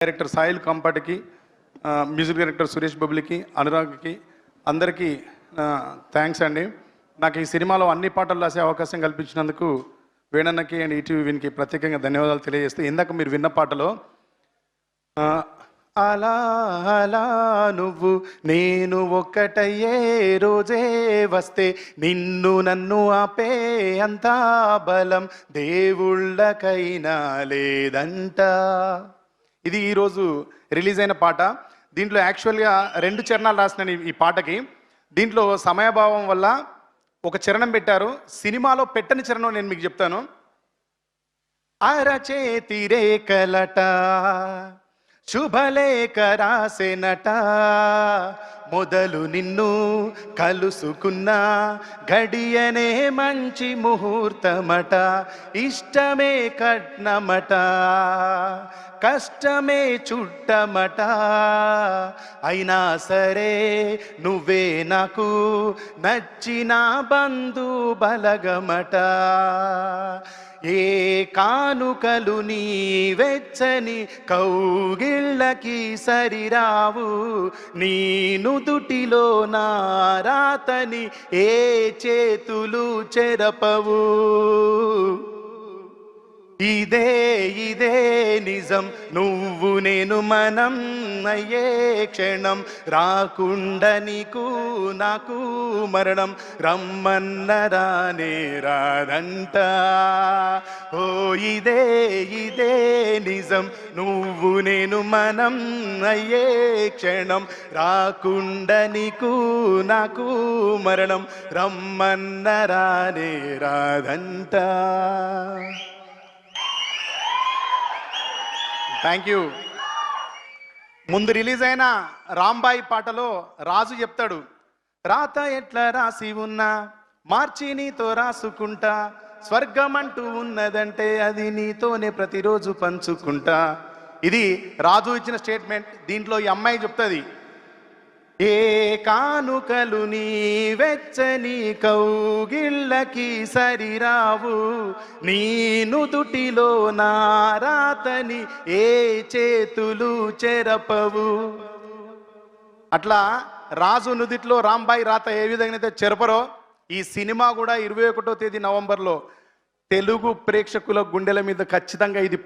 Director సాయిల్ కంపట్కి, music director Suresh బబ్లికి, అనురాగ్కి అందరికీ థ్యాంక్స్ అండి. నాకు ఈ సినిమాలో అన్ని పాటలు రాసే అవకాశం కల్పించినందుకు వేణన్నకి అండ్ ఈటీవీ విన్కి ప్రత్యేకంగా ధన్యవాదాలు తెలియజేస్తూ, ఇందాక మీరు విన్న పాటలో అలా అలా నువ్వు నేను ఒక్కటయ్యే రోజే వస్తే నిన్ను నన్ను ఆపే అంతా బలం దేవుళ్ళకైనా లేదంట. ఇది ఈరోజు రిలీజ్ అయిన పాట. దీంట్లో యాక్చువల్గా 2 చరణాలు రాసినాను ఈ పాటకి. దీంట్లో సమయభావం వల్ల ఒక చరణం పెట్టారు. సినిమాలో పెట్టని చరణం నేను మీకు చెప్తాను. అరచేతి రేఖలట శుభలేఖ రాసెనట, మొదలు నిన్ను కలుసుకున్న గడియనే మంచి ముహూర్తమట, ఇష్టమే కట్నమట కష్టమే చుట్టమట, అయినా సరే నువ్వే నాకు నచ్చిన బంధు బలగమట, ఏ కానుకలు నీ వెచ్చని కౌగిళ్ళకి సరిరావు, నీ నుదుటిలో నా రాతని ఏ చేతులు చెరపవు, ఇదే ఇదే నిజం నువ్వు నేను మనం అయ్యే క్షణం, రాకుండా నీకు నాకు మరణం, రమ్మన్న రానే రాదంట. ఓ ఇదే ఇదే నిజం నువ్వు నేను మనం అయ్యే క్షణం, రాకుండా నీకు నాకు మరణం, రమ్మన్న రానే రాదంట. Thank you. ముందు రిలీజ్ అయిన రాంబాయి పాటలో రాజు చెప్తాడు, రాత ఎట్లా రాసి ఉన్నా మార్చి నీతో రాసుకుంటా, స్వర్గం అంటూ ఉన్నదంటే అది నీతోనే ప్రతిరోజు పంచుకుంటా. ఇది రాజు ఇచ్చిన స్టేట్మెంట్. దీంట్లో ఈ అమ్మాయి చెప్తుంది, ఏ కానుకలు నీ వెచ్చని కౌగిళ్ళకి సరిరావు, నీ నుదుటిలో నా రాతని ఏ చేతులు చెరపవు. అట్లా రాజు నుదిట్లో రాంబాయి రాత ఏ విధంగా అయితే చెరపరో, ఈ సినిమా కూడా 21వ తేదీ నవంబర్లో తెలుగు ప్రేక్షకుల గుండెల మీద ఖచ్చితంగా ఇది